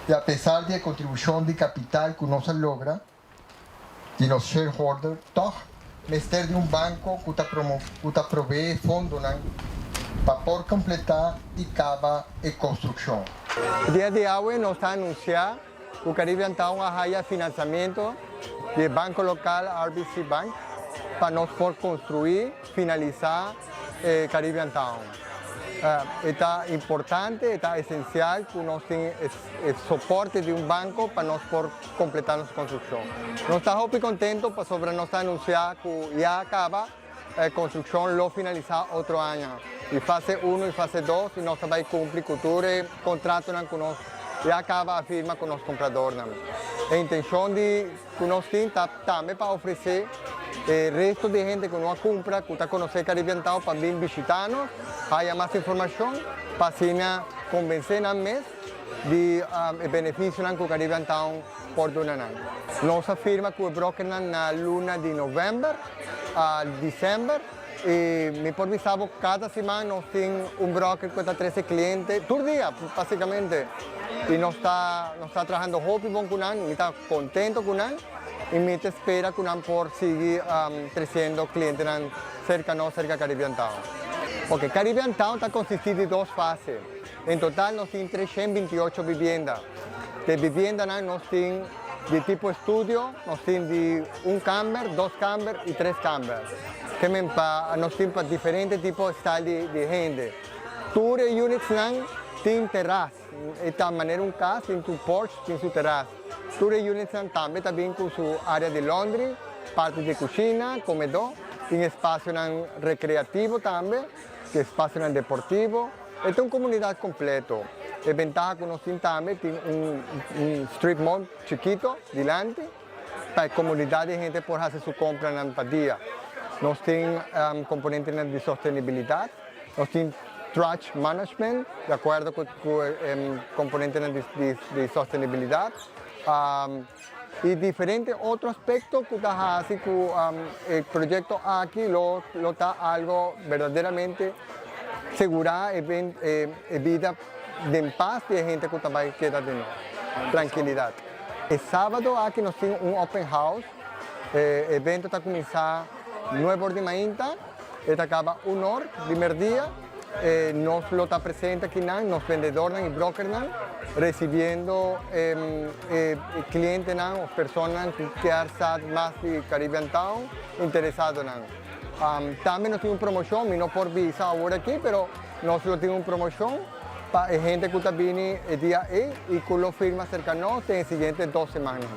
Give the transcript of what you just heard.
E apesar da contribuição de capital que nós logra, de nos shareholders, toch, mestre de banco que está provee fundo para por completar e cava e construção. O dia de hoje nós está anunciar que o Caribbean Town haya financiamento do banco local RBC Bank para nós por construir, finalizar Caribbean Town. Está importante, está essencial que nós tenhamos suporte de banco para nós por completar nossa construção. Nós estamos muito contentes sobre nós anunciar que já acaba a construção, lo finalizar outro ano. E fase 1 e fase 2, e nós vamos cumprir com todo o contrato que nós já acaba a firma com os compradores. A intenção de que nós temos também para oferecer resto de gente que não compra, que está conhecendo Caribbean Town para vir visitar-nos, há mais informação para assim convencer mais de benefícios que o Caribbean Town pode dar. Nós afirmamos que o broker na luna de novembro a dezembro e me por visavo cada semana nós temos broker que está 13 clientes todo dia, basicamente. E nós está trabalhando muito bem com ele, está contente com ele. E me espera que nós por seguir crescendo clientes cerca de Caribbean Town. Porque Caribbean Town está consistido de 2 fases. Em total, nós temos 328 viviendas. De viviendas, nós temos de tipo estúdio, nós temos de 1 camper, 2 camper e 3 camper. Que nós temos para diferentes tipos de style de gente. Tour units têm terraço. De maneira casa, tem seu porche, tem seu terraço. Tour units também com sua área de laundry, parte de cozinha, comedor, tem espaço recreativo também, tem espaço deportivo, e tem uma comunidade completa. A ventaja que nós temos também, tem strip mall chiquito, delante, para a comunidade de gente por fazer sua compra no dia. Nós temos componente de sustentabilidade, nós temos trash management, de acordo com o componente de sustentabilidade. E diferentes outros aspectos que está assim que o projeto aqui lo está algo verdadeiramente segurar e vida de paz e a gente que também queda de tranquilidade. E sábado aqui nós temos open house, o evento está começando 9 de manhã, e acaba 1 hora de meio-dia. Nós lo está presente aqui, nos vendedores e brokers, recebendo clientes, as pessoas que querem saber mais de Caribbean Town, interessados. Também nós temos promoção, não por visa agora aqui, mas nós temos promoção para a gente que está vindo dia E e que lo firma cerca de nós, tem as seguintes 2 semanas.